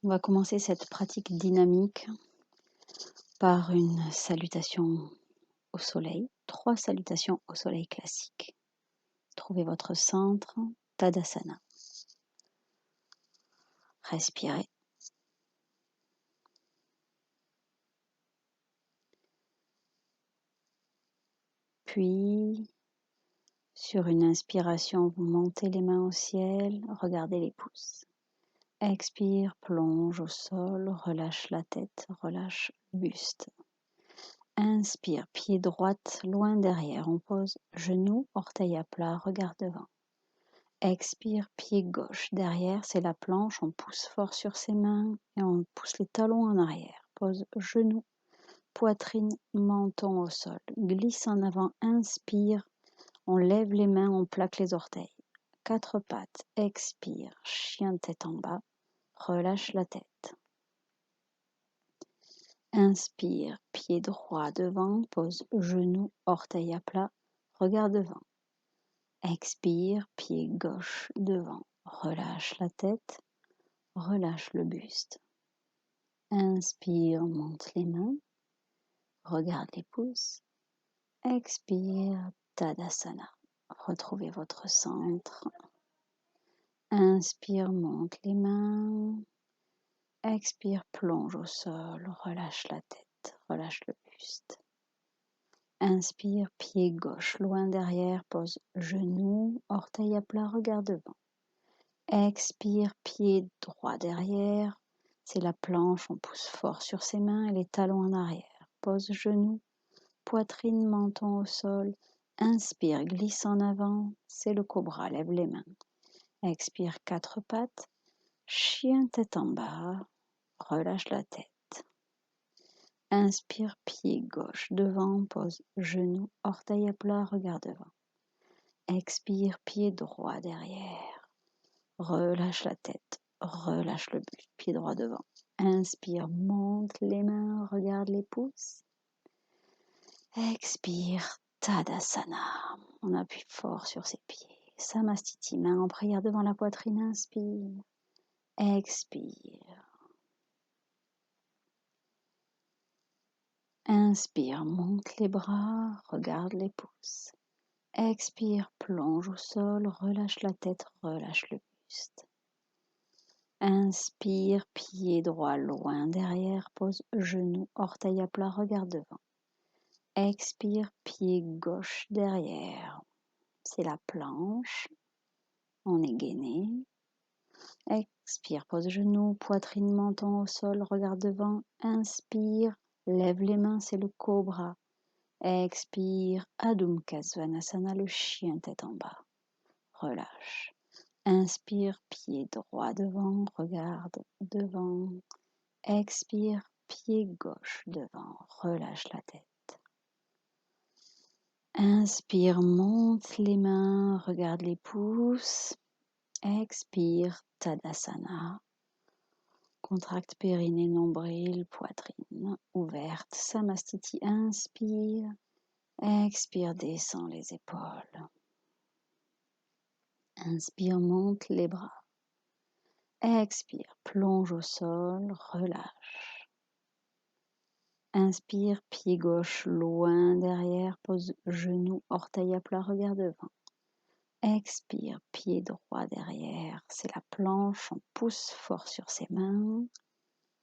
On va commencer cette pratique dynamique par une salutation au soleil, 3 salutations au soleil classiques. Trouvez votre centre, Tadasana. Respirez. Puis, sur une inspiration, vous montez les mains au ciel, regardez les pouces. Expire, plonge au sol, relâche la tête, relâche le buste. Inspire, pied droit loin derrière, on pose genou, orteil à plat, regard devant. Expire, pied gauche derrière, c'est la planche, on pousse fort sur ses mains et on pousse les talons en arrière. Pose genou, poitrine, menton au sol. Glisse en avant, inspire, on lève les mains, on plaque les orteils. 4 pattes, expire, chien tête en bas, relâche la tête. Inspire, pied droit devant, pose genou, orteil à plat, regard devant. Expire, pied gauche devant, relâche la tête, relâche le buste. Inspire, monte les mains, regarde les pouces. Expire, Tadasana. Retrouvez votre centre. Inspire, monte les mains. Expire, plonge au sol, relâche la tête, relâche le buste. Inspire, pied gauche loin derrière, pose genou, orteil à plat, regard devant. Expire, pied droit derrière, c'est la planche, on pousse fort sur ses mains et les talons en arrière. Pose genou, poitrine, menton au sol. Inspire, glisse en avant, c'est le cobra, lève les mains. Expire, 4 pattes, chien tête en bas, relâche la tête. Inspire, pied gauche devant, pose genou, orteil à plat, regard devant. Expire, pied droit derrière. Relâche la tête, relâche le buste, pied droit devant. Inspire, monte les mains, regarde les pouces. Expire, Tadasana. On appuie fort sur ses pieds. Samastiti, main en prière devant la poitrine, inspire. Expire. Inspire, monte les bras, regarde les pouces. Expire, plonge au sol, relâche la tête, relâche le buste. Inspire, pied droit loin derrière, pose genou, orteil à plat, regard devant. Expire, pied gauche derrière, c'est la planche, on est gainé. Expire, pose genou, poitrine, menton au sol, regard devant. Inspire, lève les mains, c'est le cobra. Expire, Adho Mukha Svanasana, le chien tête en bas. Relâche. Inspire, pied droit devant, regarde devant. Expire, pied gauche devant, relâche la tête. Inspire, monte les mains, regarde les pouces. Expire, Tadasana. Contracte périnée, nombril, poitrine ouverte. Samastiti, inspire. Expire, descend les épaules. Inspire, monte les bras. Expire, plonge au sol, relâche. Inspire, pied gauche loin derrière, pose genou, orteil à plat, regard devant. Expire, pied droit derrière, c'est la planche, on pousse fort sur ses mains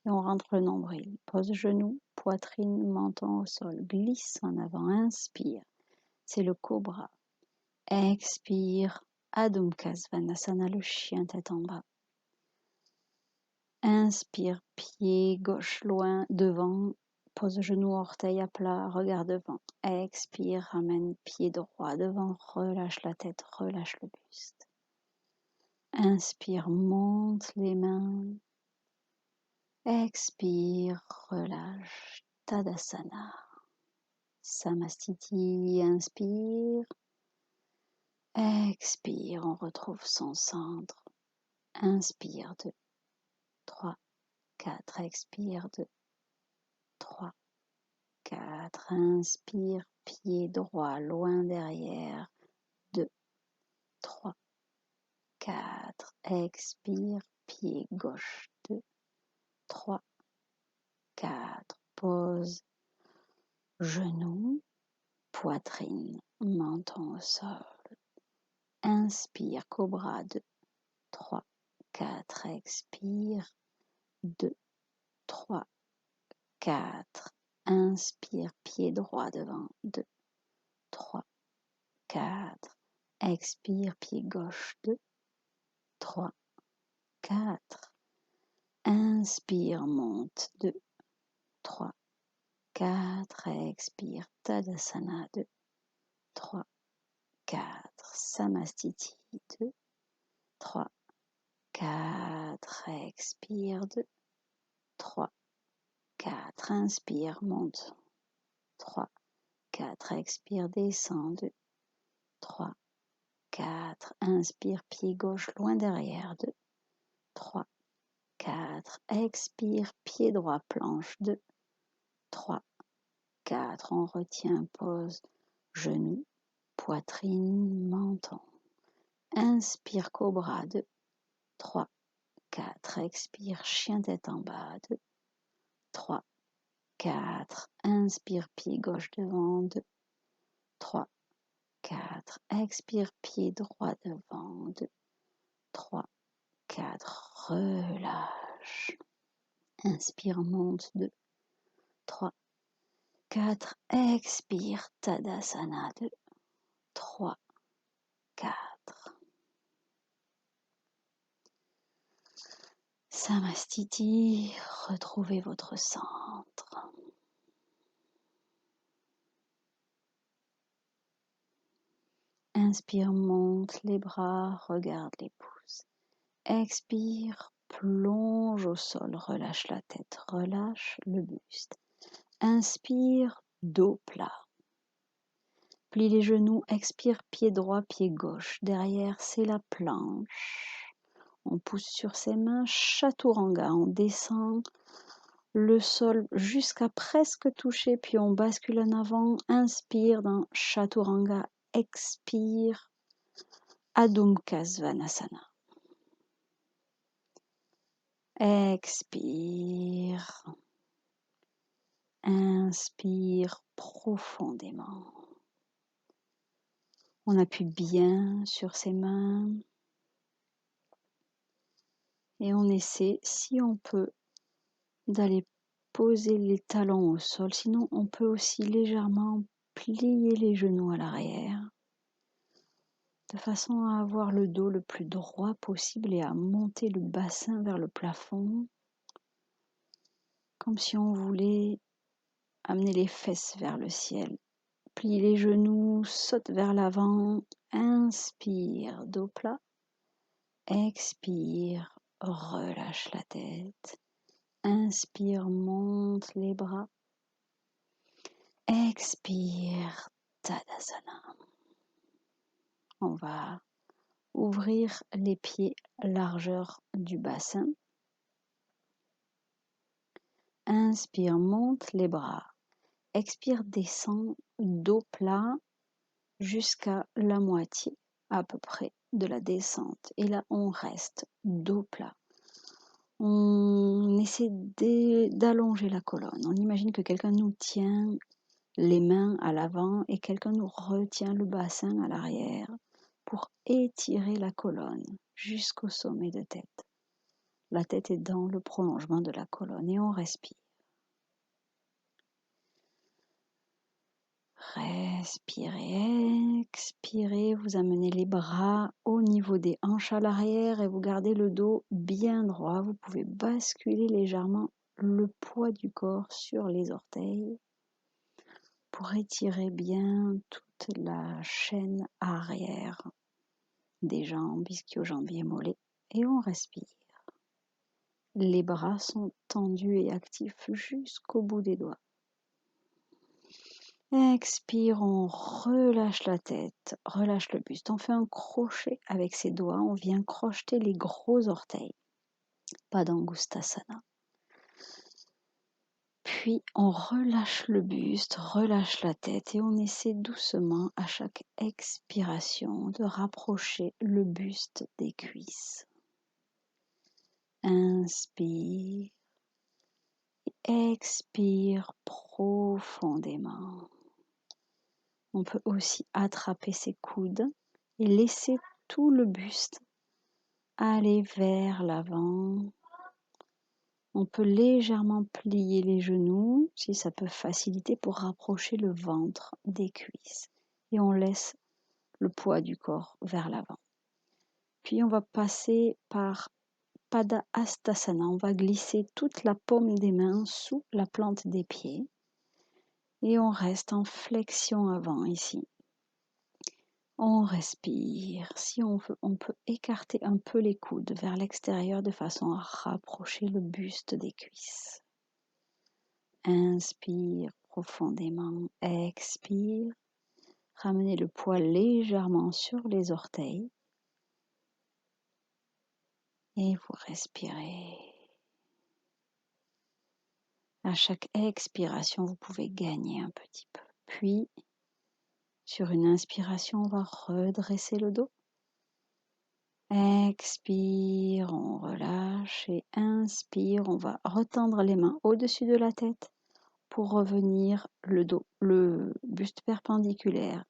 et on rentre le nombril. Pose genou, poitrine, menton au sol, glisse en avant, inspire, c'est le cobra. Expire, Adho Mukha Svanasana, le chien tête en bas. Inspire, pied gauche loin devant, pose genou, orteil à plat, regard devant. Expire, ramène pied droit devant, relâche la tête, relâche le buste. Inspire, monte les mains. Expire, relâche, Tadasana. Samastiti, inspire. Expire, on retrouve son centre. Inspire, 2, 3, 4, expire, 2, 3, 4, inspire, pied droit loin derrière, 2, 3, 4, expire, pied gauche, 2, 3, 4. Pose, genoux, poitrine, menton au sol. Inspire, cobra 2, 3, 4. Expire, 2, 3, 4. Inspire, pied droit devant, 2, 3, 4. Expire, pied gauche, 2, 3, 4. Inspire, monte, 2, 3, 4. Expire, Tadasana, 2, 3, 4. Samastiti, 2, 3, 4. Expire, 2, 3, 4. Inspire, monte, 3, 4. Expire, descend, 2, 3, 4. Inspire, pied gauche loin derrière, 2, 3, 4. Expire, pied droit, planche, 2, 3, 4. On retient, pose, genoux, poitrine, menton. Inspire, cobra, 2, 3, 4. Expire, chien tête en bas, 2, 3, 4. Inspire, pied gauche devant, 2, 3, 4. Expire, pied droit devant, 2, 3, 4. Relâche. Inspire, monte, 2, 3, 4. Expire, Tadasana, 2, 3, 4. Samastiti, retrouvez votre centre. Inspire, monte les bras, regarde les pouces. Expire, plonge au sol, relâche la tête, relâche le buste. Inspire, dos plat. Plie les genoux, expire, pied droit, pied gauche. Derrière, c'est la planche. On pousse sur ses mains, chaturanga, on descend le sol jusqu'à presque toucher, puis on bascule en avant. Inspire dans chaturanga, expire, Adho Svanasana. Expire. Inspire profondément. On appuie bien sur ses mains et on essaie, si on peut, d'aller poser les talons au sol. Sinon, on peut aussi légèrement plier les genoux à l'arrière de façon à avoir le dos le plus droit possible et à monter le bassin vers le plafond, comme si on voulait amener les fesses vers le ciel. Plie les genoux, saute vers l'avant, inspire, dos plat, expire, relâche la tête, inspire, monte les bras, expire, Tadasana. On va ouvrir les pieds largeur du bassin. Inspire, monte les bras. Expire, descend, dos plat jusqu'à la moitié à peu près de la descente. Et là, on reste dos plat. On essaie d'allonger la colonne. On imagine que quelqu'un nous tient les mains à l'avant et quelqu'un nous retient le bassin à l'arrière pour étirer la colonne jusqu'au sommet de tête. La tête est dans le prolongement de la colonne et on respire. Respirez, expirez, vous amenez les bras au niveau des hanches à l'arrière et vous gardez le dos bien droit. Vous pouvez basculer légèrement le poids du corps sur les orteils pour étirer bien toute la chaîne arrière des jambes, ischio-jambiers, mollets, et on respire. Les bras sont tendus et actifs jusqu'au bout des doigts. Expire, on relâche la tête, relâche le buste. On fait un crochet avec ses doigts, on vient crocheter les gros orteils. Padangusthasana. Puis on relâche le buste, relâche la tête et on essaie doucement à chaque expiration de rapprocher le buste des cuisses. Inspire, expire profondément. On peut aussi attraper ses coudes et laisser tout le buste aller vers l'avant. On peut légèrement plier les genoux, si ça peut faciliter pour rapprocher le ventre des cuisses. Et on laisse le poids du corps vers l'avant. Puis on va passer par Pada Hastasana. On va glisser toute la paume des mains sous la plante des pieds. Et on reste en flexion avant ici. On respire. Si on veut, on peut écarter un peu les coudes vers l'extérieur de façon à rapprocher le buste des cuisses. Inspire profondément. Expire. Ramenez le poids légèrement sur les orteils. Et vous respirez. À chaque expiration, vous pouvez gagner un petit peu. Puis, sur une inspiration, on va redresser le dos. Expire, on relâche et inspire, on va retendre les mains au-dessus de la tête pour revenir le buste perpendiculaire.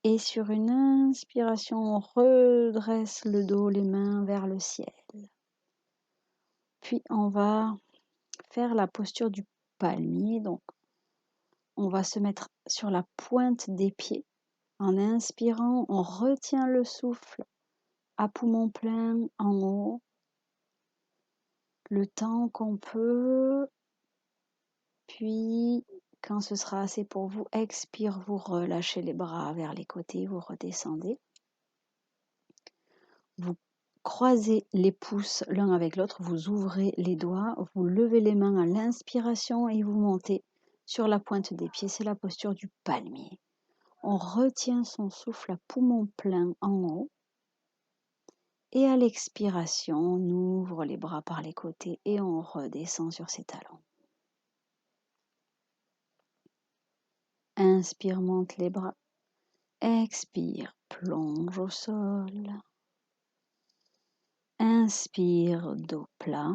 Et sur une inspiration, on redresse le dos, les mains vers le ciel. Puis on va faire la posture du palmier. Donc, on va se mettre sur la pointe des pieds. En inspirant, on retient le souffle à poumon plein en haut. Le temps qu'on peut. Puis, quand ce sera assez pour vous, expire, vous relâchez les bras vers les côtés, vous redescendez. Vous croisez les pouces l'un avec l'autre, vous ouvrez les doigts, vous levez les mains à l'inspiration et vous montez sur la pointe des pieds. C'est la posture du palmier. On retient son souffle à poumon plein en haut. Et à l'expiration, on ouvre les bras par les côtés et on redescend sur ses talons. Inspire, monte les bras. Expire, plonge au sol. Inspire, dos plat.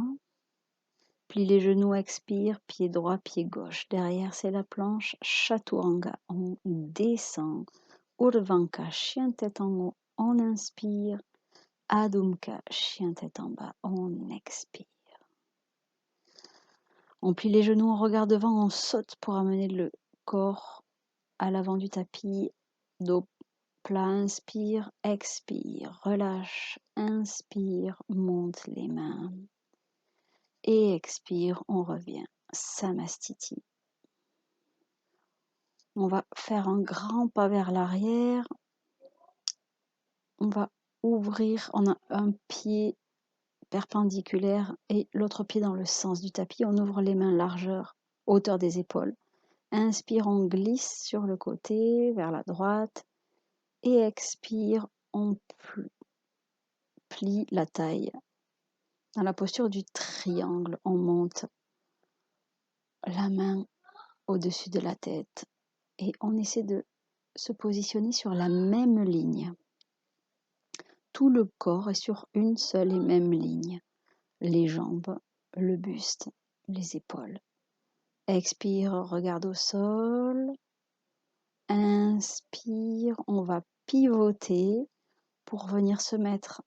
Plie les genoux, expire, pied droit, pied gauche. Derrière, c'est la planche. Chaturanga, on descend. Urdhva, chien tête en haut, on inspire. Adho Mukha, chien tête en bas, on expire. On plie les genoux, on regarde devant, on saute pour amener le corps à l'avant du tapis. Dos plat, inspire, expire, relâche, inspire, monte les mains. Et expire, on revient. Samastiti. On va faire un grand pas vers l'arrière. On va ouvrir, on a un pied perpendiculaire et l'autre pied dans le sens du tapis. On ouvre les mains largeur, hauteur des épaules. Inspire, on glisse sur le côté, vers la droite. Et expire, on plie la taille. Dans la posture du triangle, on monte la main au-dessus de la tête et on essaie de se positionner sur la même ligne. Tout le corps est sur une seule et même ligne. Les jambes, le buste, les épaules. Expire, regarde au sol. Inspire, on va pivoter pour venir se mettre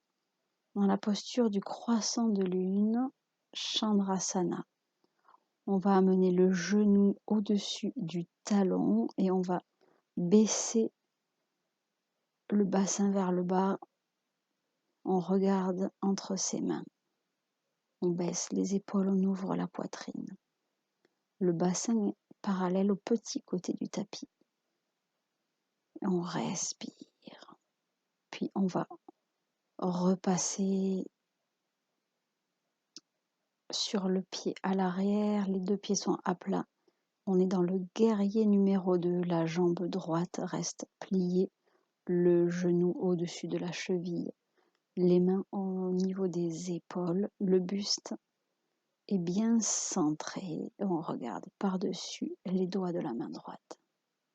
dans la posture du croissant de lune, Chandrasana. On va amener le genou au-dessus du talon et on va baisser le bassin vers le bas. On regarde entre ses mains. On baisse les épaules, on ouvre la poitrine. Le bassin est parallèle au petit côté du tapis. On respire. Puis on va repasser sur le pied à l'arrière. Les deux pieds sont à plat. On est dans le guerrier numéro 2. La jambe droite reste pliée. Le genou au-dessus de la cheville. Les mains au niveau des épaules. Le buste est bien centré. On regarde par-dessus les doigts de la main droite.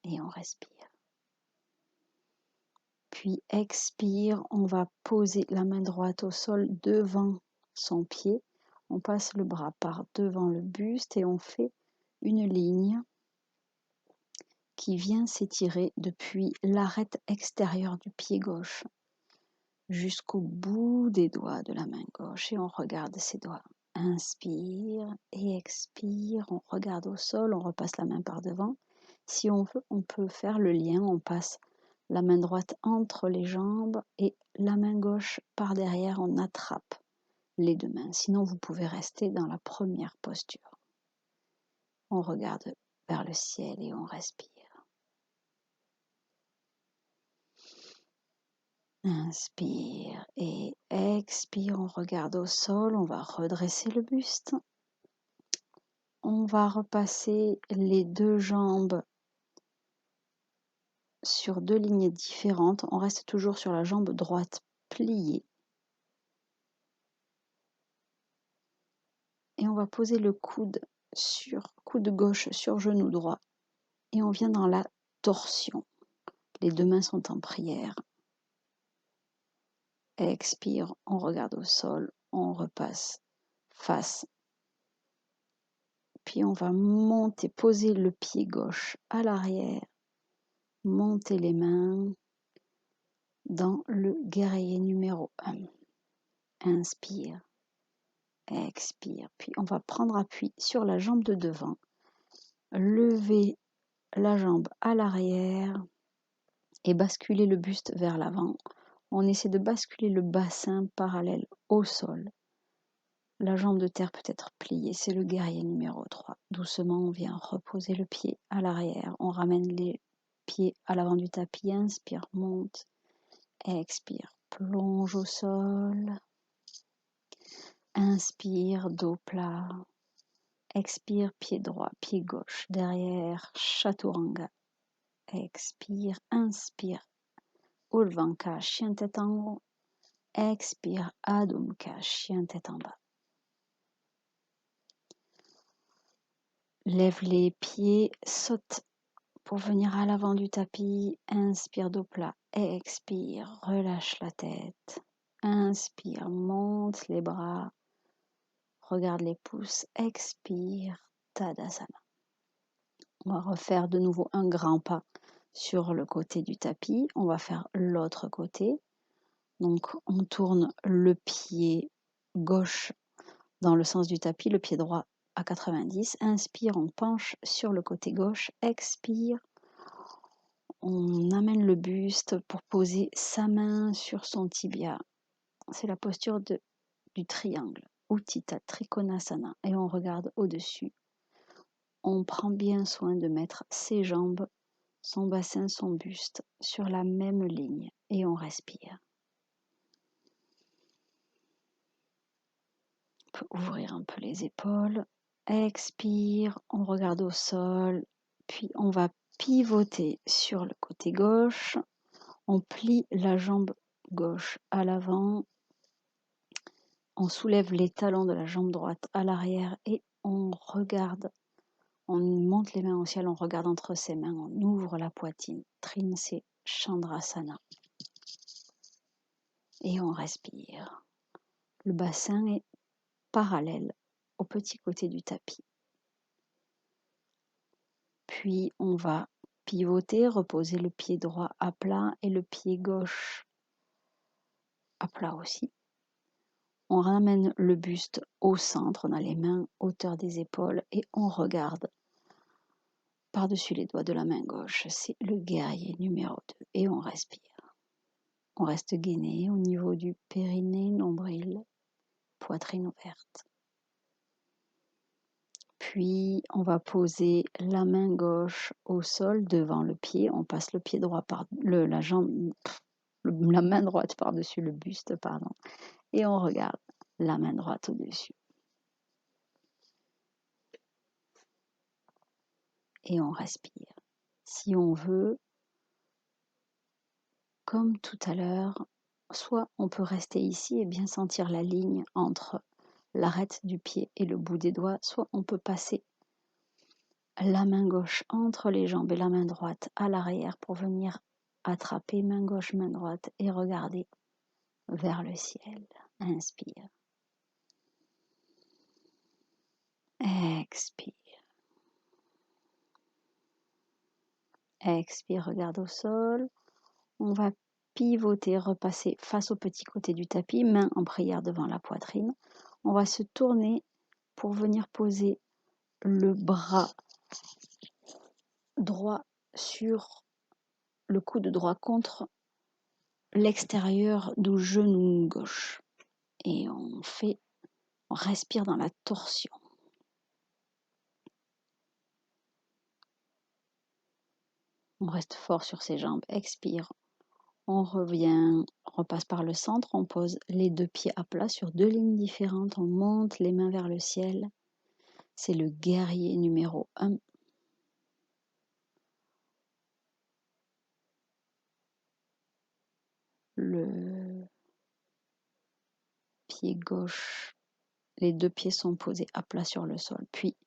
Et on respire. Puis expire, on va poser la main droite au sol devant son pied. On passe le bras par devant le buste et on fait une ligne qui vient s'étirer depuis l'arête extérieure du pied gauche jusqu'au bout des doigts de la main gauche et on regarde ses doigts. Inspire et expire, on regarde au sol, on repasse la main par devant. Si on veut, on peut faire le lien, on passe la main droite entre les jambes et la main gauche par derrière, on attrape les deux mains. Sinon, vous pouvez rester dans la première posture. On regarde vers le ciel et on respire. Inspire et expire, on regarde au sol, on va redresser le buste. On va repasser les deux jambes sur deux lignes différentes. On reste toujours sur la jambe droite pliée. Et on va poser le coude gauche sur genou droit. Et on vient dans la torsion. Les deux mains sont en prière. Expire, on regarde au sol, on repasse face. Puis on va monter, poser le pied gauche à l'arrière, monter les mains dans le guerrier numéro 1. Inspire, expire. Puis on va prendre appui sur la jambe de devant, lever la jambe à l'arrière et basculer le buste vers l'avant. On essaie de basculer le bassin parallèle au sol. La jambe de terre peut être pliée, c'est le guerrier numéro 3. Doucement, on vient reposer le pied à l'arrière. On ramène les pieds à l'avant du tapis. Inspire, monte. Expire, plonge au sol. Inspire, dos plat. Expire, pied droit, pied gauche, derrière, chaturanga. Expire, inspire, Ulvanka, chien tête en haut. Expire, Adho Mukha, chien tête en bas. Lève les pieds, saute pour venir à l'avant du tapis. Inspire, dos plat. Expire, relâche la tête. Inspire, monte les bras. Regarde les pouces. Expire, Tadasana. On va refaire de nouveau un grand pas sur le côté du tapis. On va faire l'autre côté. Donc, on tourne le pied gauche dans le sens du tapis, le pied droit à 90. Inspire, on penche sur le côté gauche. Expire, on amène le buste pour poser sa main sur son tibia. C'est la posture du triangle, Utthita Trikonasana. Et on regarde au-dessus. On prend bien soin de mettre ses jambes, son bassin, son buste sur la même ligne. Et on respire. On peut ouvrir un peu les épaules. Expire, on regarde au sol. Puis on va pivoter sur le côté gauche. On plie la jambe gauche à l'avant. On soulève les talons de la jambe droite à l'arrière et on regarde. On monte les mains au ciel, on regarde entre ses mains, on ouvre la poitrine. Trinse Chandrasana. Et on respire. Le bassin est parallèle au petit côté du tapis. Puis on va pivoter, reposer le pied droit à plat et le pied gauche à plat aussi. On ramène le buste au centre, on a les mains hauteur des épaules et on regarde par-dessus les doigts de la main gauche. C'est le guerrier numéro 2 et on respire. On reste gainé au niveau du périnée, nombril, poitrine ouverte. Puis on va poser la main gauche au sol devant le pied. On passe le pied droit par la main droite par-dessus le buste, pardon. Et on regarde la main droite au-dessus. Et on respire. Si on veut, comme tout à l'heure, soit on peut rester ici et bien sentir la ligne entre l'arête du pied et le bout des doigts, soit on peut passer la main gauche entre les jambes et la main droite à l'arrière pour venir attraper main gauche, main droite et regarder vers le ciel. Inspire. Expire. Expire, regarde au sol. On va pivoter, repasser face au petit côté du tapis, main en prière devant la poitrine. On va se tourner pour venir poser le bras droit sur le coude droit contre l'extérieur du genou gauche. Et on respire dans la torsion. On reste fort sur ses jambes, expire. On revient, on repasse par le centre, on pose les deux pieds à plat sur deux lignes différentes, on monte les mains vers le ciel. C'est le guerrier numéro 1. Le pied gauche, les deux pieds sont posés à plat sur le sol. Puis,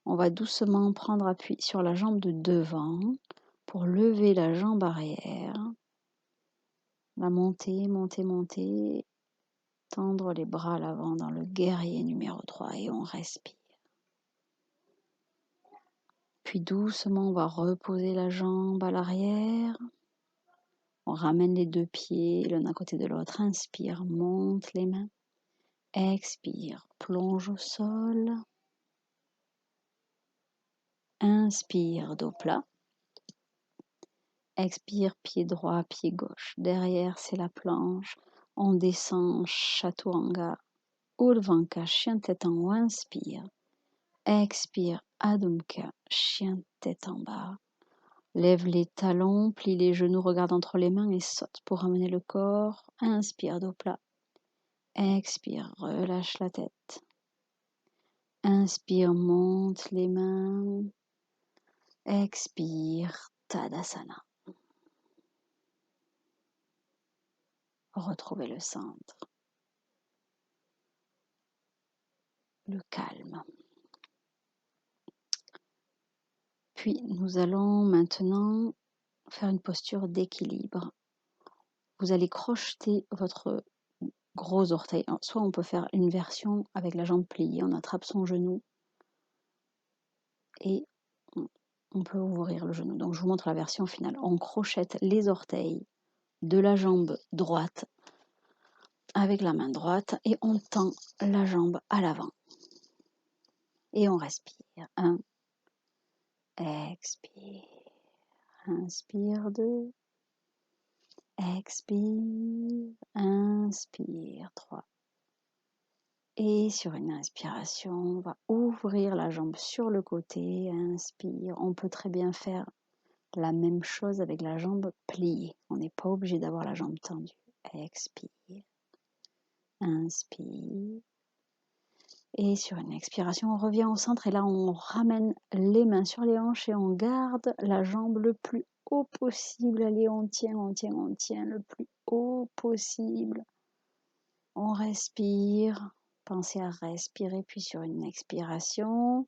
on va doucement prendre appui sur la jambe de devant pour lever la jambe arrière. La monter, monter, monter. Tendre les bras à l'avant dans le guerrier numéro 3 et on respire. Puis doucement, on va reposer la jambe à l'arrière. On ramène les deux pieds l'un à côté de l'autre. Inspire, monte les mains. Expire, plonge au sol. Inspire, dos plat. Expire, pied droit, pied gauche. Derrière, c'est la planche. On descend, chaturanga. Urdhva, chien tête en haut. Inspire. Expire, Adho Mukha, chien tête en bas. Lève les talons, plie les genoux, regarde entre les mains et saute pour ramener le corps. Inspire, dos plat. Expire, relâche la tête. Inspire, monte les mains. Expire, Tadasana. Retrouvez le centre. Le calme. Puis nous allons maintenant faire une posture d'équilibre. Vous allez crocheter votre gros orteil. Alors, soit on peut faire une version avec la jambe pliée, on attrape son genou et on peut ouvrir le genou. Donc je vous montre la version finale. On crochette les orteils de la jambe droite avec la main droite et on tend la jambe à l'avant. Et on respire. 1, expire. Inspire 2, expire. Inspire 3. Et sur une inspiration, on va ouvrir la jambe sur le côté. Inspire. On peut très bien faire la même chose avec la jambe pliée. On n'est pas obligé d'avoir la jambe tendue. Expire. Inspire. Et sur une expiration, on revient au centre et là, on ramène les mains sur les hanches et on garde la jambe le plus haut possible. Allez, on tient le plus haut possible. On respire. Pensez à respirer, puis sur une expiration,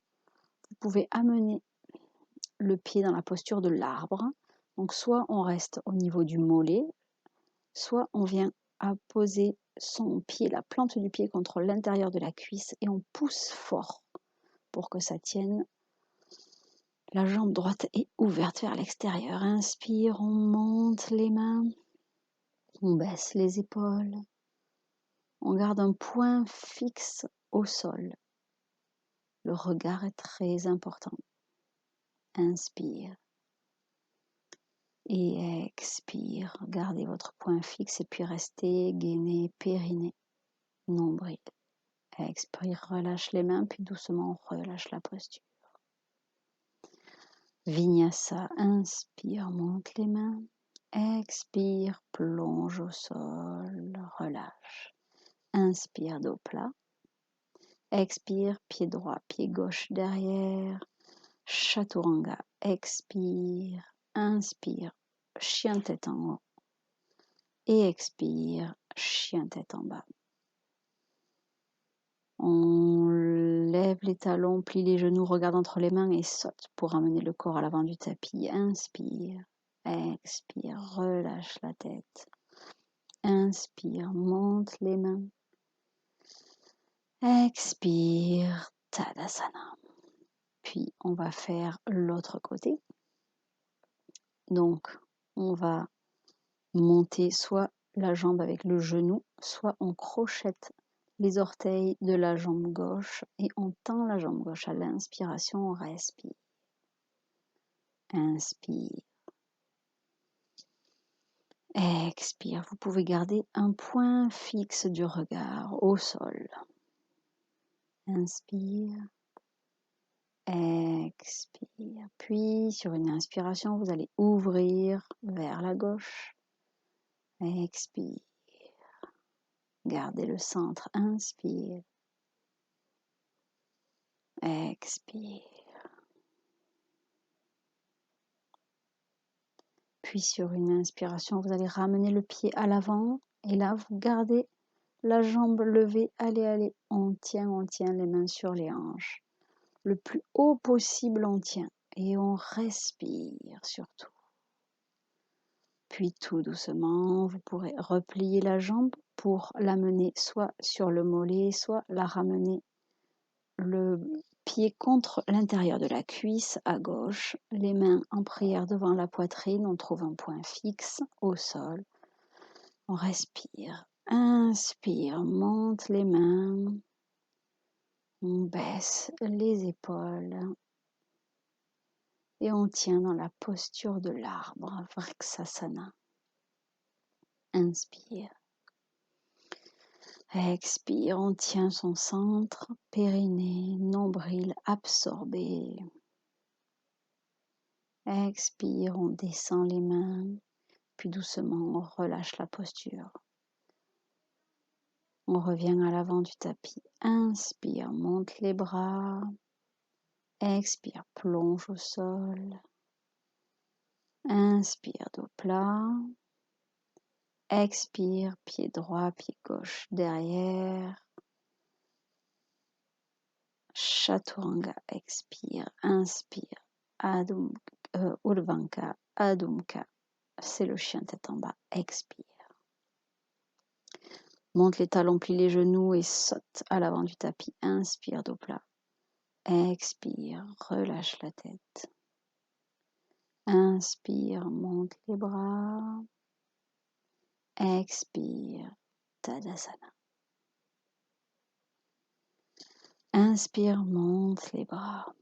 vous pouvez amener le pied dans la posture de l'arbre. Donc soit on reste au niveau du mollet, soit on vient à poser son pied, la plante du pied contre l'intérieur de la cuisse et on pousse fort pour que ça tienne. La jambe droite est ouverte vers l'extérieur. Inspire, on monte les mains, on baisse les épaules. On garde un point fixe au sol. Le regard est très important. Inspire. Et expire. Gardez votre point fixe et puis restez gainé, périnée, nombril. Expire, relâche les mains, puis doucement relâche la posture. Vinyasa, inspire, monte les mains. Expire, plonge au sol, relâche. Inspire, dos plat. Expire, pied droit, pied gauche derrière. Chaturanga, expire. Inspire, chien tête en haut. Et expire, chien tête en bas. On lève les talons, plie les genoux, regarde entre les mains et saute pour ramener le corps à l'avant du tapis. Inspire, expire, relâche la tête. Inspire, monte les mains. Expire, Tadasana. puis on va faire l'autre côté. Donc, on va monter soit la jambe avec le genou, soit on crochette les orteils de la jambe gauche et on tend la jambe gauche. À l'inspiration, on respire. Inspire. Expire. Vous pouvez garder un point fixe du regard au sol. Inspire. Expire. Puis, sur une inspiration, vous allez ouvrir vers la gauche. Expire. Gardez le centre. Inspire. Expire. Puis sur une inspiration, vous allez ramener le pied à l'avant. Et là, vous gardez la jambe levée. Allez, allez. On tient les mains sur les hanches. Le plus haut possible, on tient. Et on respire surtout. Puis tout doucement, vous pourrez replier la jambe pour l'amener soit sur le mollet, soit la ramener le pied contre l'intérieur de la cuisse à gauche, les mains en prière devant la poitrine, on trouve un point fixe au sol. On respire, inspire, monte les mains, on baisse les épaules et on tient dans la posture de l'arbre, Vrksasana. Inspire. Expire, on tient son centre, périnée, nombril absorbé. Expire, on descend les mains, puis doucement on relâche la posture. On revient à l'avant du tapis. Inspire, monte les bras. Expire, plonge au sol. Inspire, dos plat. Expire, pied droit, pied gauche derrière. Chaturanga, expire, inspire. Urdhva Adho, c'est le chien tête en bas, expire. Monte les talons, plie les genoux et saute à l'avant du tapis. Inspire, dos plat. Expire, relâche la tête. Inspire, monte les bras. Expire, Tadasana. Inspire, monte les bras.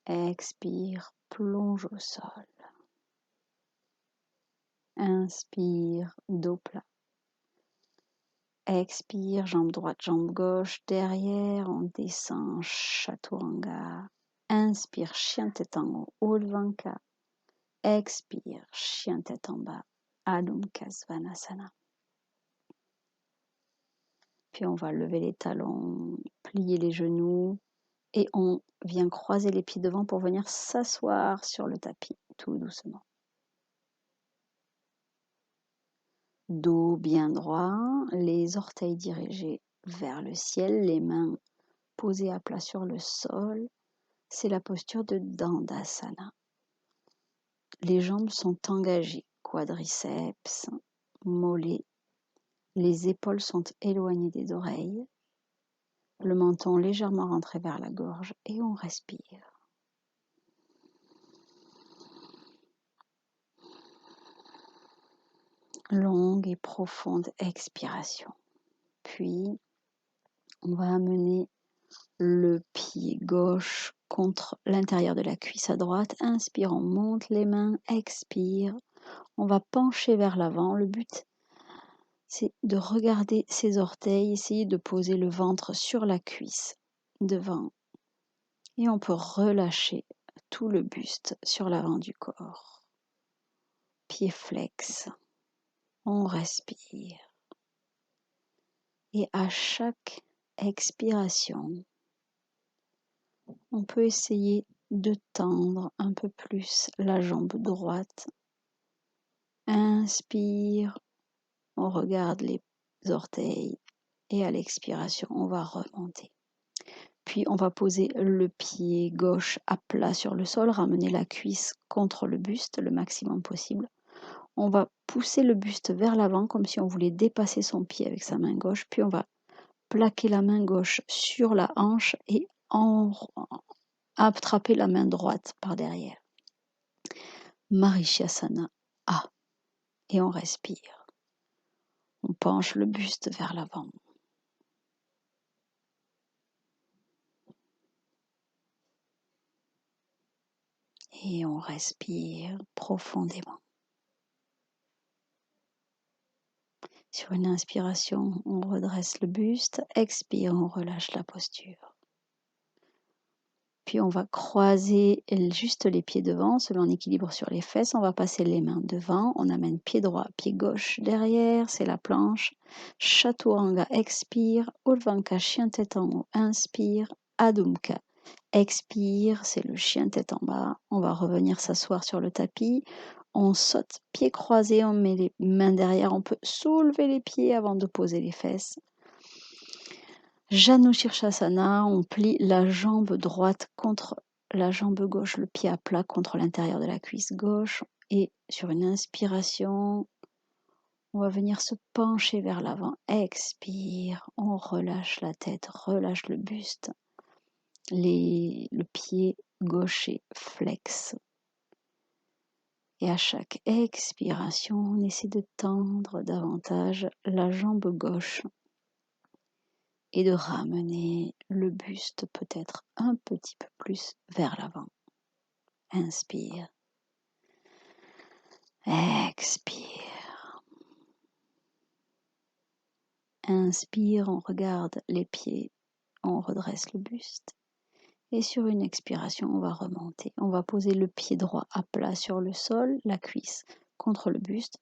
Expire, plonge au sol. Inspire, dos plat. Expire, jambe droite, jambe gauche, derrière, on descend, Chaturanga. Inspire, chien tête en haut, Urdhva. Expire, chien tête en bas, Adho Svanasana. Puis on va lever les talons, plier les genoux et on vient croiser les pieds devant pour venir s'asseoir sur le tapis, tout doucement. Dos bien droit, les orteils dirigés vers le ciel, les mains posées à plat sur le sol. C'est la posture de Dandasana. Les jambes sont engagées, quadriceps, mollets. Les épaules sont éloignées des oreilles. Le menton légèrement rentré vers la gorge et on respire. Longue et profonde expiration. Puis, on va amener le pied gauche contre l'intérieur de la cuisse à droite. Inspire, on monte les mains. Expire. On va pencher vers l'avant. Le but, c'est de regarder ses orteils, essayer de poser le ventre sur la cuisse devant. Et on peut relâcher tout le buste sur l'avant du corps. Pied flex. On respire. Et à chaque expiration, on peut essayer de tendre un peu plus la jambe droite. Inspire, on regarde les orteils et à l'expiration, on va remonter. Puis on va poser le pied gauche à plat sur le sol, ramener la cuisse contre le buste le maximum possible. On va pousser le buste vers l'avant comme si on voulait dépasser son pied avec sa main gauche. Puis on va plaquer la main gauche sur la hanche et attraper la main droite par derrière. Marishyasana A. Et on respire. On penche le buste vers l'avant. Et on respire profondément. Sur une inspiration, on redresse le buste. Expire, on relâche la posture. Puis on va croiser juste les pieds devant, se met en équilibre sur les fesses. On va passer les mains devant. On amène pied droit, pied gauche derrière. C'est la planche. Chaturanga, expire. Ulvanka, chien tête en haut. Inspire. Adho-Mukha. Expire, c'est le chien tête en bas. On va revenir s'asseoir sur le tapis. On saute, pieds croisés, on met les mains derrière. On peut soulever les pieds avant de poser les fesses. Janu Shirshasana, on plie la jambe droite contre la jambe gauche, le pied à plat contre l'intérieur de la cuisse gauche. Et sur une inspiration, on va venir se pencher vers l'avant. Expire, on relâche la tête, relâche le buste. Le pied gaucher flexe. Et à chaque expiration, on essaie de tendre davantage la jambe gauche et de ramener le buste peut-être un petit peu plus vers l'avant. Inspire. Expire. Inspire, on regarde les pieds, on redresse le buste. Et sur une expiration, on va remonter. On va poser le pied droit à plat sur le sol, la cuisse contre le buste.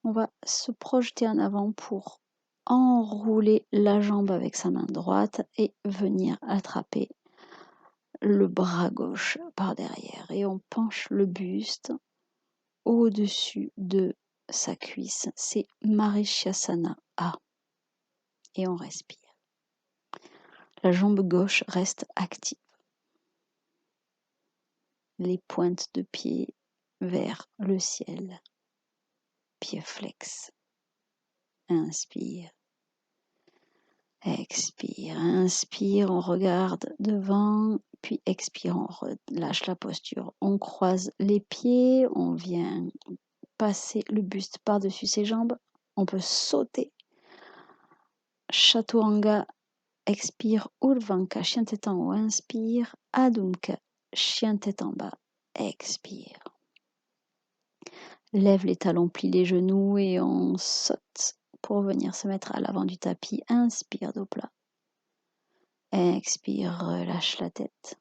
On va se projeter en avant pour enrouler la jambe avec sa main droite et venir attraper le bras gauche par derrière. Et on penche le buste au-dessus de sa cuisse. C'est Marishyasana A. Et on respire. La jambe gauche reste active. Les pointes de pied vers le ciel. Pied flex. Inspire. Expire. Inspire, on regarde devant, puis expire, on relâche la posture. On croise les pieds, on vient passer le buste par-dessus ses jambes. On peut sauter. Chaturanga, expire. Ulvanka, chien tête en haut, inspire. Adho-Mukha, chien tête en bas, expire. Lève les talons, plie les genoux et on saute pour venir se mettre à l'avant du tapis. Inspire, dos plat. Expire, relâche la tête.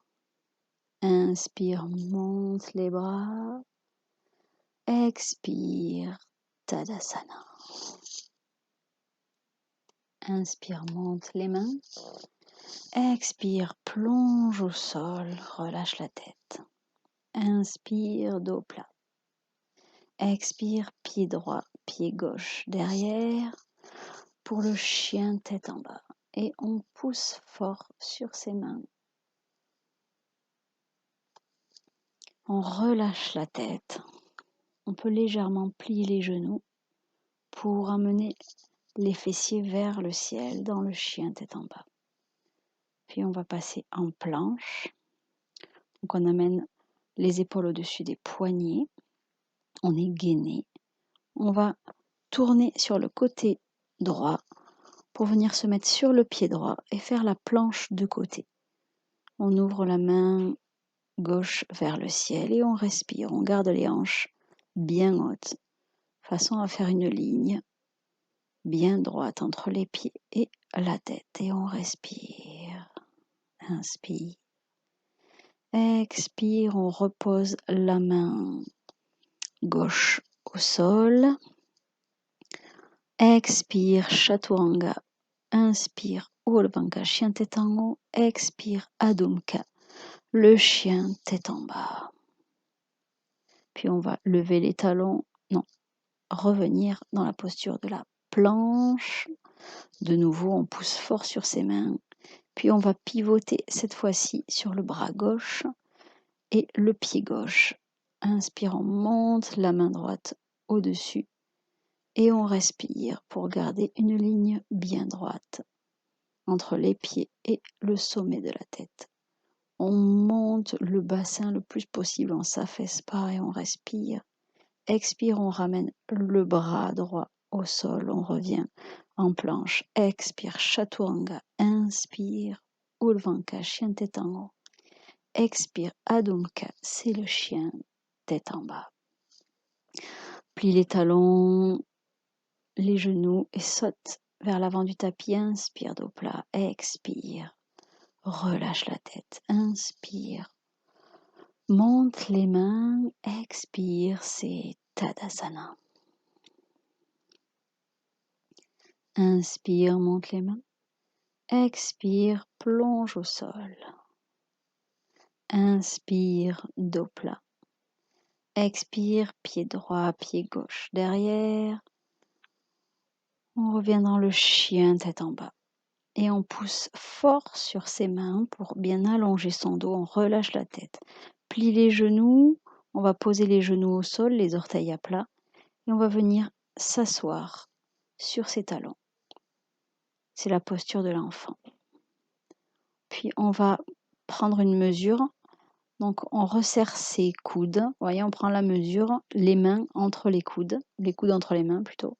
Inspire, monte les bras. Expire, Tadasana. Inspire, monte les mains. Expire, plonge au sol, relâche la tête. Inspire, dos plat. Expire, pied droit, pied gauche derrière pour le chien tête en bas. Et on pousse fort sur ses mains. On relâche la tête. On peut légèrement plier les genoux pour amener les fessiers vers le ciel dans le chien tête en bas. Puis on va passer en planche. Donc on amène les épaules au-dessus des poignets. On est gainé. On va tourner sur le côté droit pour venir se mettre sur le pied droit et faire la planche de côté. On ouvre la main gauche vers le ciel et on respire. On garde les hanches bien hautes, façon à faire une ligne bien droite entre les pieds et la tête. Et on respire. Inspire. Expire, on repose la main gauche au sol. Expire, Chaturanga. Inspire, Ulvanka, chien tête en haut. Expire, Adho-Mukha, le chien tête en bas. Puis on va lever les talons, revenir dans la posture de la planche. De nouveau, on pousse fort sur ses mains. Puis on va pivoter cette fois-ci sur le bras gauche et le pied gauche. Inspire, on monte la main droite au-dessus et on respire pour garder une ligne bien droite entre les pieds et le sommet de la tête. on monte le bassin le plus possible, on s'affaisse pas et on respire. Expire, on ramène le bras droit au sol, on revient en planche. Expire, Chaturanga. Inspire, Ulvanka, chien tête en haut. Expire, Adho Mukha, c'est le chien tête en bas. Plie les talons, les genoux et saute vers l'avant du tapis. Inspire, dos plat. Expire, relâche la tête. Inspire, monte les mains. Expire, c'est Tadasana. Inspire, monte les mains. Expire, plonge au sol. Inspire, dos plat. Expire, pied droit, pied gauche derrière. On revient dans le chien, tête en bas. Et on pousse fort sur ses mains pour bien allonger son dos. On relâche la tête. Plie les genoux. On va poser les genoux au sol, les orteils à plat. Et on va venir s'asseoir sur ses talons. C'est la posture de l'enfant. Puis on va prendre une mesure. Donc on resserre ses coudes. Vous voyez, on prend la mesure, les mains entre les coudes entre les mains plutôt.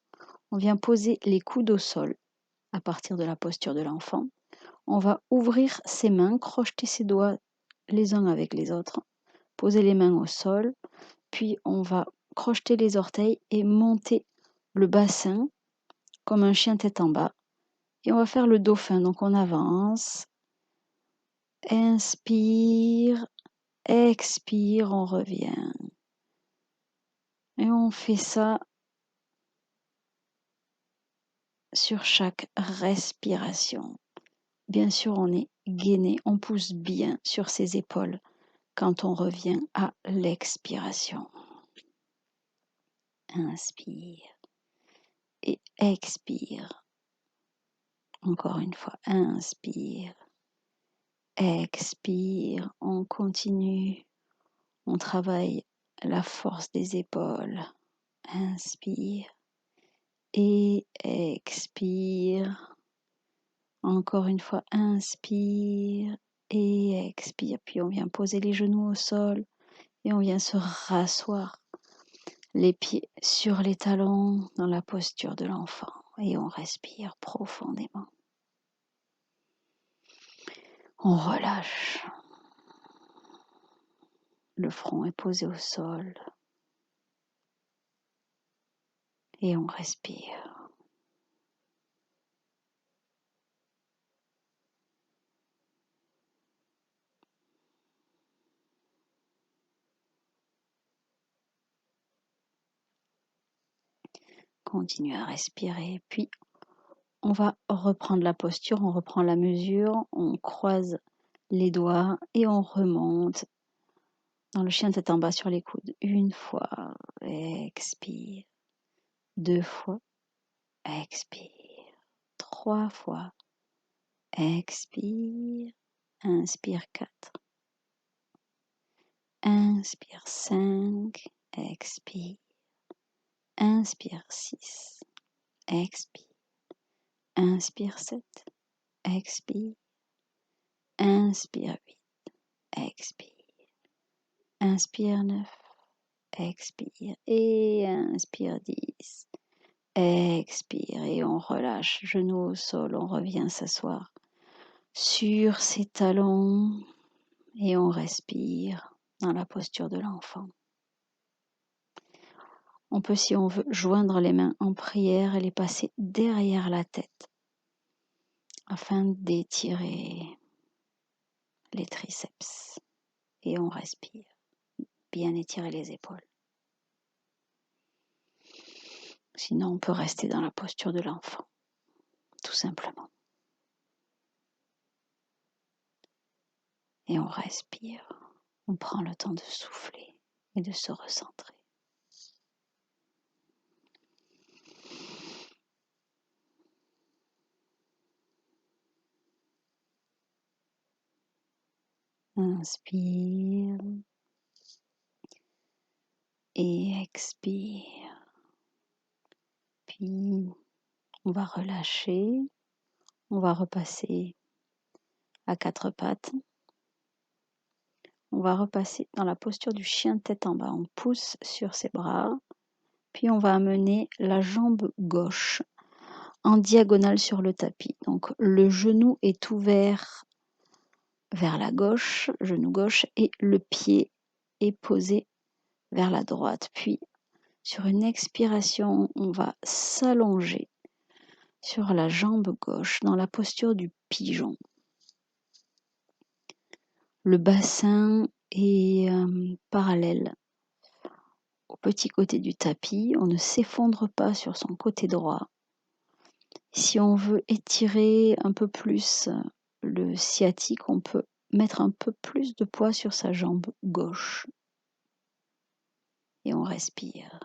On vient poser les coudes au sol à partir de la posture de l'enfant. On va ouvrir ses mains, crocheter ses doigts les uns avec les autres, poser les mains au sol, puis on va crocheter les orteils et monter le bassin comme un chien tête en bas. Et on va faire le dauphin, donc on avance. Inspire, expire, on revient. Et on fait ça sur chaque respiration. Bien sûr, on est gainé, on pousse bien sur ses épaules quand on revient à l'expiration. Inspire et expire. Encore une fois, inspire, expire. On continue, on travaille la force des épaules. Inspire et expire. Encore une fois, inspire et expire. Puis on vient poser les genoux au sol et on vient se rasseoir les pieds sur les talons dans la posture de l'enfant. Et on respire profondément. On relâche. Le front est posé au sol. Et on respire. Continue à respirer. Puis, on va reprendre la posture, on reprend la mesure, on croise les doigts et on remonte dans le chien tête en bas sur les coudes. Une fois, expire. 2 fois, expire. 3 fois, expire. Inspire 4. Inspire 5, expire. Inspire 6, expire. Inspire 7, expire. Inspire 8, expire. Inspire 9, expire. Et inspire 10, expire. Et on relâche, genoux au sol, on revient s'asseoir sur ses talons et on respire dans la posture de l'enfant. On peut, si on veut, joindre les mains en prière et les passer derrière la tête afin d'étirer les triceps. Et on respire. Bien étirer les épaules. Sinon, on peut rester dans la posture de l'enfant, tout simplement. Et on respire. On prend le temps de souffler et de se recentrer. Inspire et expire. Puis, on va relâcher. On va repasser à 4 pattes. On va repasser dans la posture du chien tête en bas. On pousse sur ses bras, puis on va amener la jambe gauche en diagonale sur le tapis. Donc le genou est ouvert vers la gauche, genou gauche, et le pied est posé vers la droite. Puis sur une expiration, on va s'allonger sur la jambe gauche dans la posture du pigeon. Le bassin est parallèle au petit côté du tapis. On ne s'effondre pas sur son côté droit. Si on veut étirer un peu plus le sciatique, on peut mettre un peu plus de poids sur sa jambe gauche. Et on respire.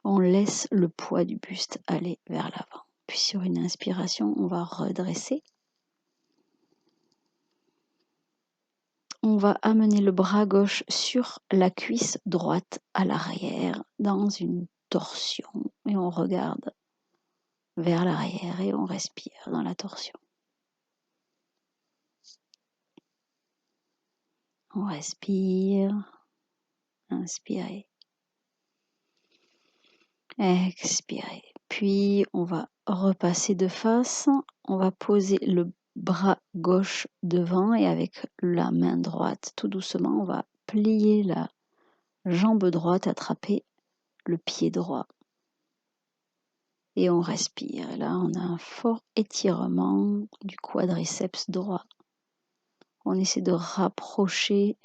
On laisse le poids du buste aller vers l'avant. Puis sur une inspiration, on va redresser. On va amener le bras gauche sur la cuisse droite à l'arrière dans une torsion. Et on regarde vers l'arrière et on respire dans la torsion. On respire. Inspirez. Expirez. Puis on va repasser de face. On va poser le bras gauche devant et avec la main droite, tout doucement, on va plier la jambe droite, attraper le pied droit. Et on respire. Là, on a un fort étirement du quadriceps droit. On essaie de rapprocher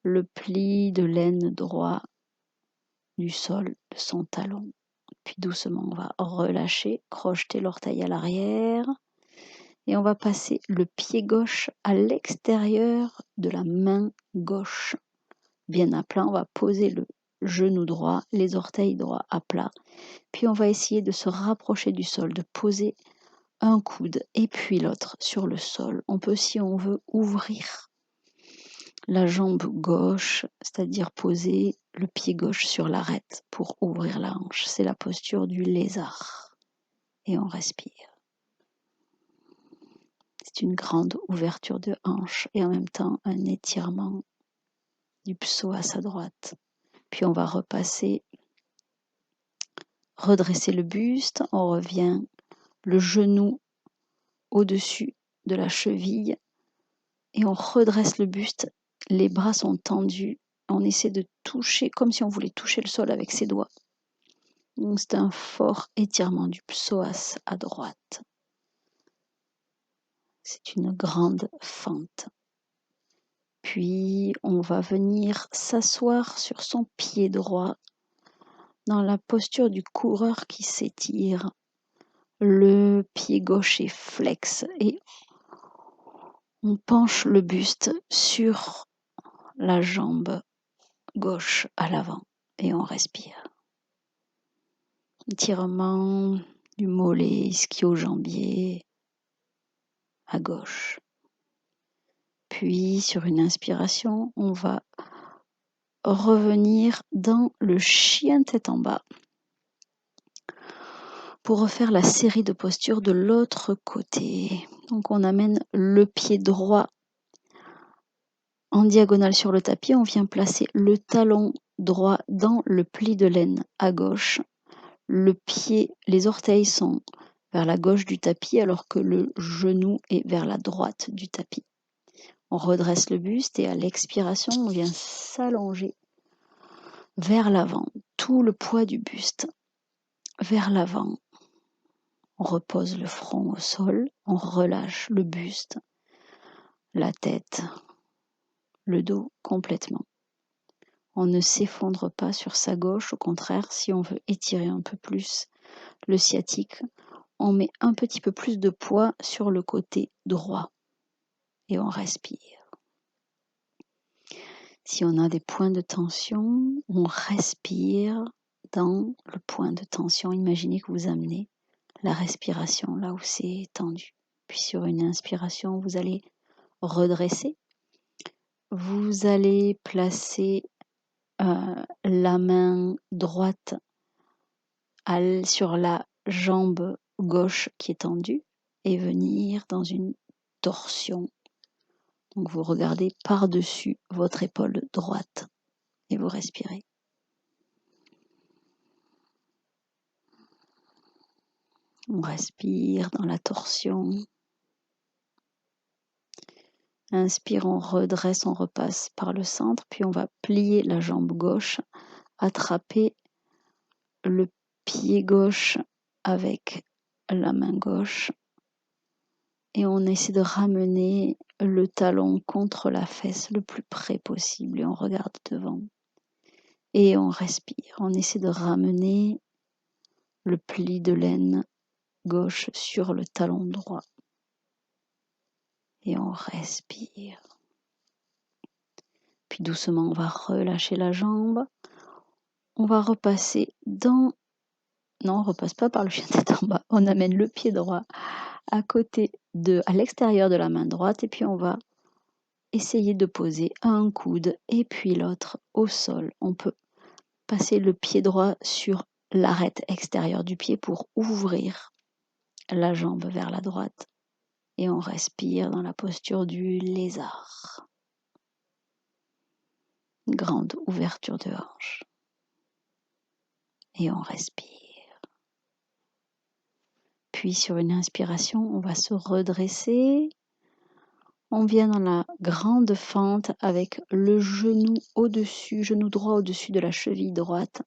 le pli de l'aine droit du sol, de son talon. Puis doucement, on va relâcher, crocheter l'orteil à l'arrière. Et on va passer le pied gauche à l'extérieur de la main gauche. Bien à plat, on va poser le genou droit, les orteils droits à plat. Puis on va essayer de se rapprocher du sol, de poser un coude et puis l'autre sur le sol. On peut, si on veut, ouvrir la jambe gauche, c'est-à-dire poser le pied gauche sur l'arête pour ouvrir la hanche. C'est la posture du lézard. Et on respire. C'est une grande ouverture de hanche et en même temps un étirement du psoas à droite. Puis on va repasser, redresser le buste, on revient le genou au-dessus de la cheville et on redresse le buste, les bras sont tendus, on essaie de toucher comme si on voulait toucher le sol avec ses doigts. Donc c'est un fort étirement du psoas à droite. C'est une grande fente. Puis on va venir s'asseoir sur son pied droit dans la posture du coureur qui s'étire. Le pied gauche est flex et on penche le buste sur la jambe gauche à l'avant et on respire. Étirement du mollet, ischio-jambier à gauche. Puis sur une inspiration, on va revenir dans le chien tête en bas pour refaire la série de postures de l'autre côté. Donc on amène le pied droit en diagonale sur le tapis, on vient placer le talon droit dans le pli de laine à gauche. Le pied, les orteils sont vers la gauche du tapis alors que le genou est vers la droite du tapis. On redresse le buste et à l'expiration, on vient s'allonger vers l'avant. Tout le poids du buste vers l'avant. On repose le front au sol, on relâche le buste, la tête, le dos complètement. On ne s'effondre pas sur sa gauche, au contraire, si on veut étirer un peu plus le sciatique, on met un petit peu plus de poids sur le côté droit et on respire. Si on a des points de tension, on respire dans le point de tension. Imaginez que vous amenez la respiration là où c'est tendu. Puis sur une inspiration, vous allez redresser. Vous allez placer la main droite sur la jambe gauche qui est tendue et venir dans une torsion Donc vous regardez par-dessus votre épaule droite et vous respirez. On respire dans la torsion. Inspire, on redresse, on repasse par le centre, puis on va plier la jambe gauche, attraper le pied gauche avec la main gauche et on essaie de ramener le talon contre la fesse le plus près possible et on regarde devant. Et on respire, on essaie de ramener le pli de laine gauche sur le talon droit. Et on respire. Puis doucement, on va relâcher la jambe. On va repasser dans... Non, on repasse pas par le chien tête en bas. On amène le pied droit à l'extérieur de la main droite et puis on va essayer de poser un coude et puis l'autre au sol. On peut passer le pied droit sur l'arête extérieure du pied pour ouvrir la jambe vers la droite. Et on respire dans la posture du lézard. Grande ouverture de hanche. Et on respire. Puis sur une inspiration, on va se redresser. On vient dans la grande fente avec le genou au-dessus, genou droit au-dessus de la cheville droite.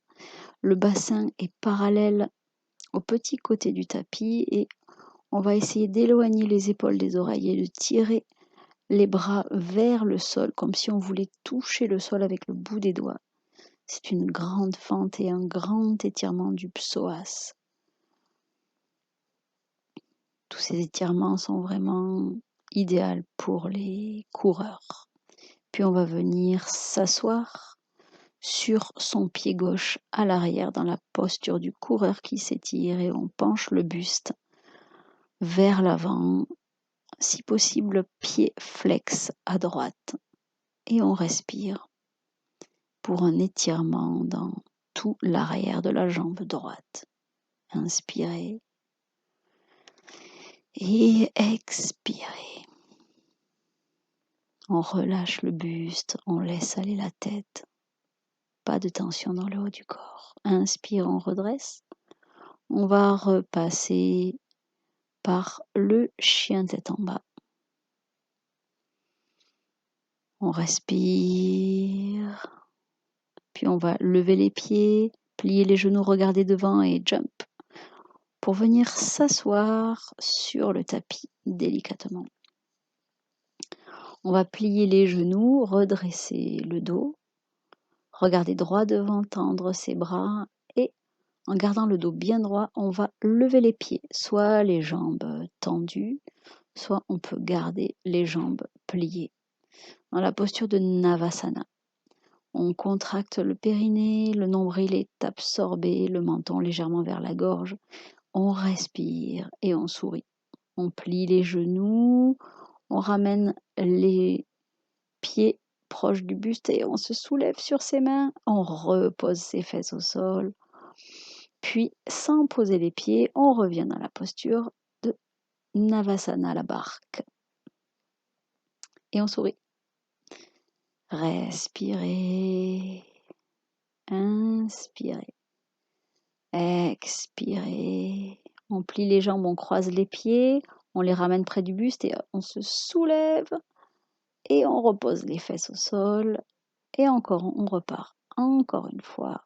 Le bassin est parallèle au petit côté du tapis et on va essayer d'éloigner les épaules des oreilles et de tirer les bras vers le sol, comme si on voulait toucher le sol avec le bout des doigts. C'est une grande fente et un grand étirement du psoas. Tous ces étirements sont vraiment idéaux pour les coureurs. Puis on va venir s'asseoir sur son pied gauche à l'arrière dans la posture du coureur qui s'étire et on penche le buste vers l'avant, si possible pied flex à droite et on respire pour un étirement dans tout l'arrière de la jambe droite. Inspirez et expirez. On relâche le buste, on laisse aller la tête. Pas de tension dans le haut du corps. Inspire, on redresse. On va repasser par le chien tête en bas. On respire. Puis on va lever les pieds, plier les genoux, regarder devant et jump. Pour venir s'asseoir sur le tapis délicatement. On va plier les genoux, redresser le dos, regarder droit devant, tendre ses bras et en gardant le dos bien droit, on va lever les pieds, soit les jambes tendues, soit on peut garder les jambes pliées. Dans la posture de Navasana, on contracte le périnée, le nombril est absorbé, le menton légèrement vers la gorge. On respire et on sourit. On plie les genoux, on ramène les pieds proches du buste et on se soulève sur ses mains. On repose ses fesses au sol. Puis, sans poser les pieds, on revient dans la posture de Navasana, la barque. Et on sourit. Respirez. Inspirez. Expirez. On plie les jambes, on croise les pieds, on les ramène près du buste et on se soulève et on repose les fesses au sol et encore on repart. Encore une fois.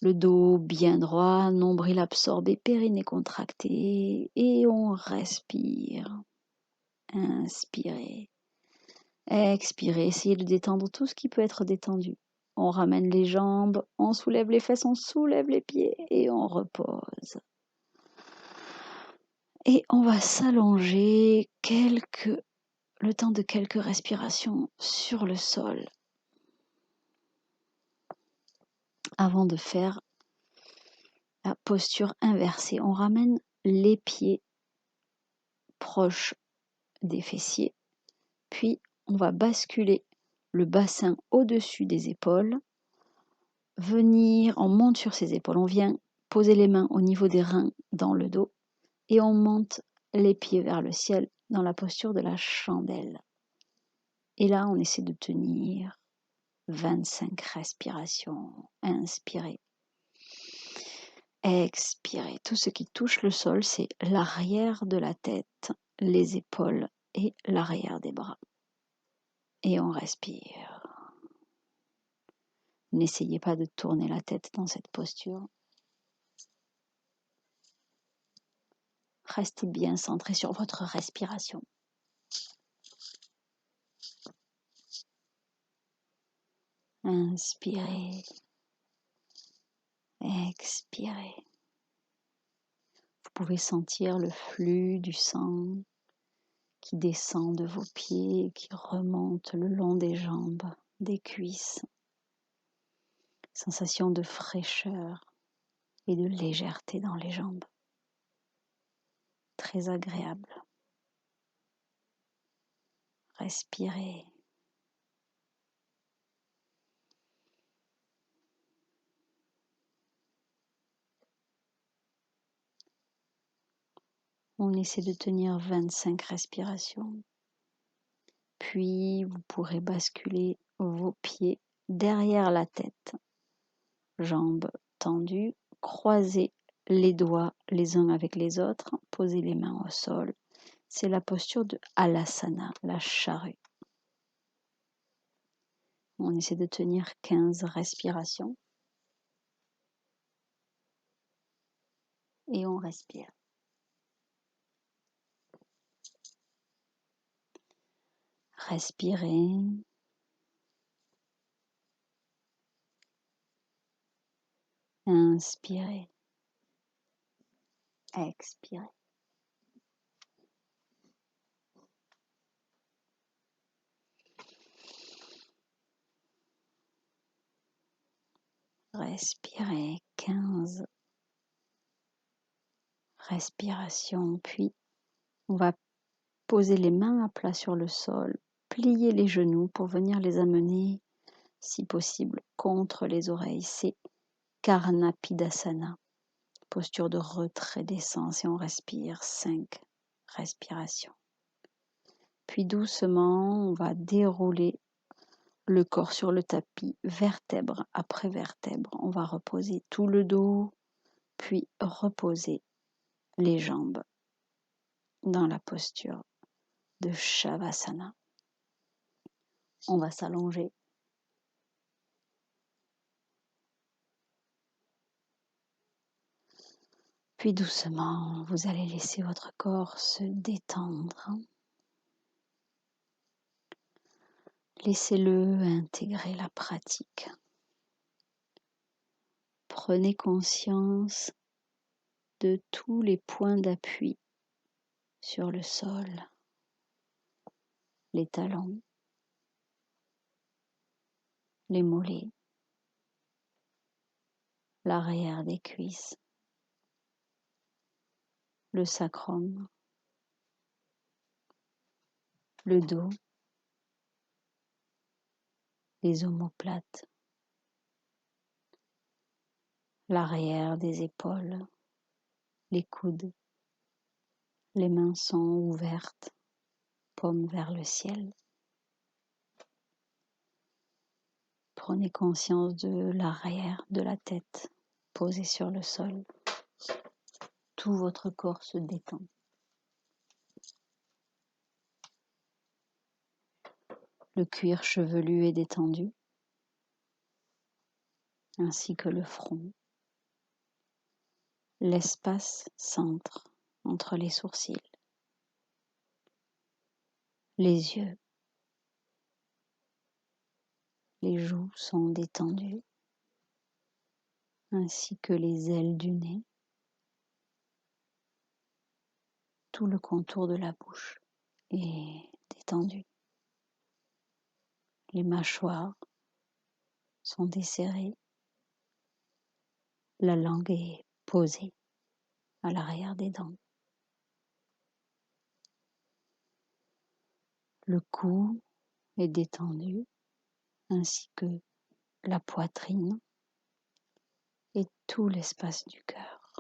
Le dos bien droit, nombril absorbé, périnée contracté et on respire. Inspirez. Expirez. Essayez de détendre tout ce qui peut être détendu. On ramène les jambes, on soulève les fesses, on soulève les pieds et on repose. Et on va s'allonger le temps de quelques respirations sur le sol avant de faire la posture inversée. On ramène les pieds proches des fessiers, puis on va basculer le bassin au-dessus des épaules, on monte sur ses épaules, on vient poser les mains au niveau des reins dans le dos et on monte les pieds vers le ciel dans la posture de la chandelle. Et là, on essaie de tenir 25 respirations. Inspirez. Expirez. Tout ce qui touche le sol, c'est l'arrière de la tête, les épaules et l'arrière des bras. Et on respire. N'essayez pas de tourner la tête dans cette posture. Restez bien centré sur votre respiration. Inspirez. Expirez. Vous pouvez sentir le flux du sang qui descend de vos pieds et qui remonte le long des jambes, des cuisses. Sensation de fraîcheur et de légèreté dans les jambes. Très agréable. Respirez. On essaie de tenir 25 respirations. Puis vous pourrez basculer vos pieds derrière la tête. Jambes tendues, croisez les doigts les uns avec les autres, posez les mains au sol. C'est la posture de Halasana, la charrue. On essaie de tenir 15 respirations. Et on respire. Respirez. Inspirez. Expirez. Respirez 15 respirations. Puis, on va poser les mains à plat sur le sol, plier les genoux pour venir les amener, si possible, contre les oreilles. C'est Karnapidasana, posture de retrait d'essence. Et on respire 5 respirations. Puis doucement, on va dérouler le corps sur le tapis, vertèbre après vertèbre. On va reposer tout le dos, puis reposer les jambes dans la posture de Shavasana. On va s'allonger. Puis doucement, vous allez laisser votre corps se détendre. Laissez-le intégrer la pratique. Prenez conscience de tous les points d'appui sur le sol, les talons, les mollets, l'arrière des cuisses, le sacrum, le dos, les omoplates, l'arrière des épaules, les coudes. Les mains sont ouvertes, paumes vers le ciel. Prenez conscience de l'arrière de la tête posée sur le sol. Tout votre corps se détend. Le cuir chevelu est détendu, ainsi que le front. L'espace centre entre les sourcils. Les yeux. Les joues sont détendues, ainsi que les ailes du nez. Tout le contour de la bouche est détendu. Les mâchoires sont desserrées. La langue est posée à l'arrière des dents. Le cou est détendu, ainsi que la poitrine et tout l'espace du cœur.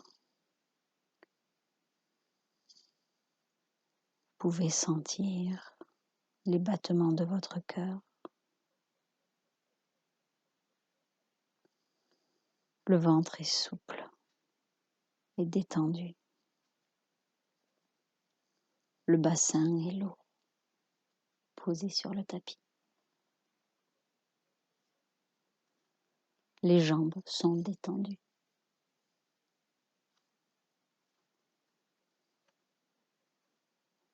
Vous pouvez sentir les battements de votre cœur. Le ventre est souple et détendu. Le bassin est lourd, posé sur le tapis. Les jambes sont détendues.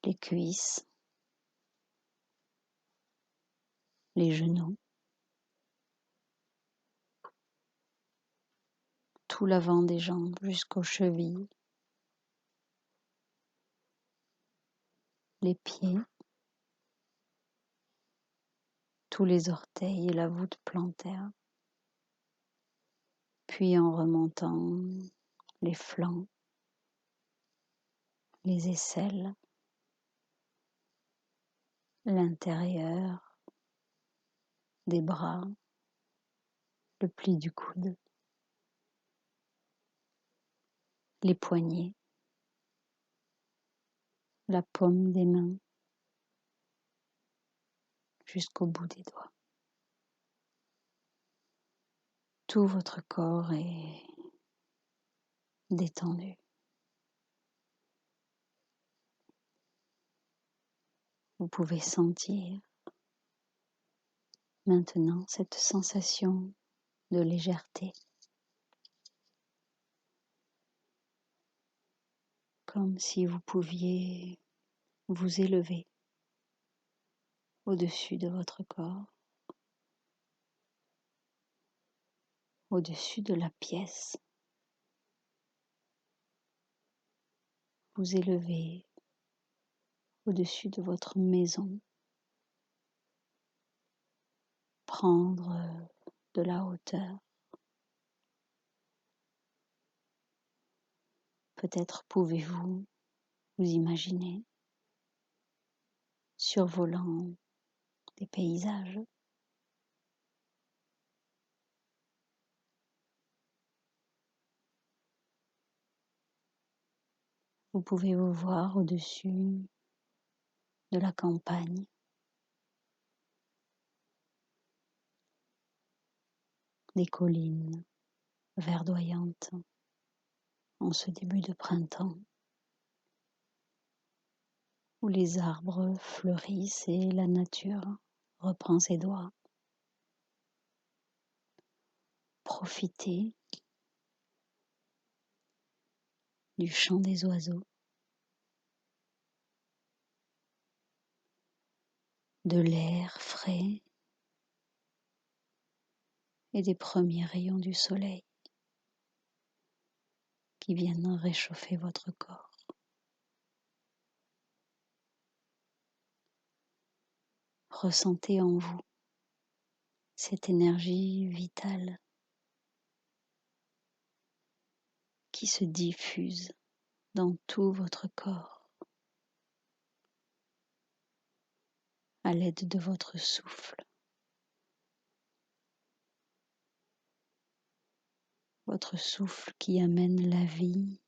Les cuisses, les genoux, tout l'avant des jambes jusqu'aux chevilles, les pieds, tous les orteils et la voûte plantaire, puis en remontant les flancs, les aisselles, l'intérieur des bras, le pli du coude, les poignets, la paume des mains, jusqu'au bout des doigts. Tout votre corps est détendu. Vous pouvez sentir maintenant cette sensation de légèreté, comme si vous pouviez vous élever au-dessus de votre corps, au-dessus de la pièce. Vous élever au-dessus de votre maison, prendre de la hauteur. Peut-être pouvez-vous vous imaginer survolant des paysages. Vous pouvez vous voir au-dessus de la campagne, des collines verdoyantes en ce début de printemps, où les arbres fleurissent et la nature reprend ses droits. Profitez du chant des oiseaux, de l'air frais et des premiers rayons du soleil qui viennent réchauffer votre corps. Ressentez en vous cette énergie vitale qui se diffuse dans tout votre corps à l'aide de votre souffle. Votre souffle qui amène la vie,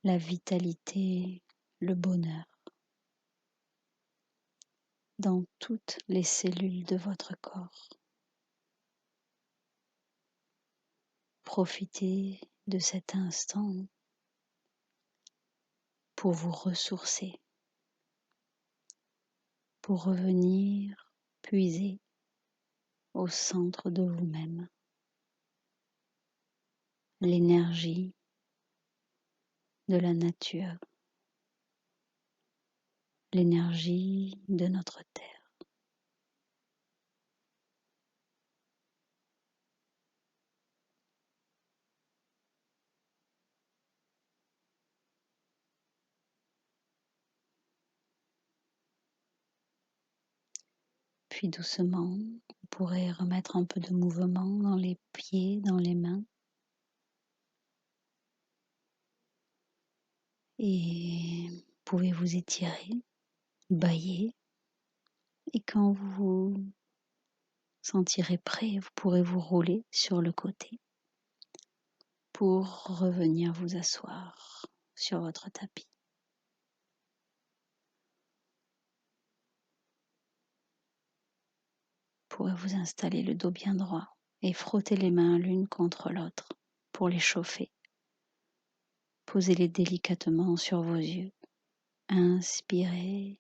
la vitalité, le bonheur dans toutes les cellules de votre corps. Profitez de cet instant pour vous ressourcer, pour revenir puiser au centre de vous-même l'énergie de la nature, l'énergie de notre terre. Puis doucement, vous pourrez remettre un peu de mouvement dans les pieds, dans les mains. Et vous pouvez vous étirer, bâiller. Et quand vous vous sentirez prêt, vous pourrez vous rouler sur le côté pour revenir vous asseoir sur votre tapis. pourrez vous installer le dos bien droit et frotter les mains l'une contre l'autre pour les chauffer. Posez-les délicatement sur vos yeux. Inspirez,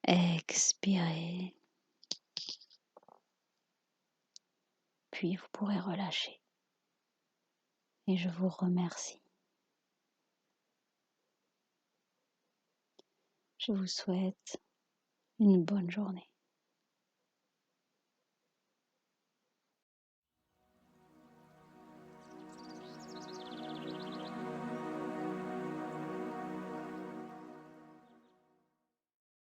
expirez, puis vous pourrez relâcher. Et je vous remercie. Je vous souhaite une bonne journée.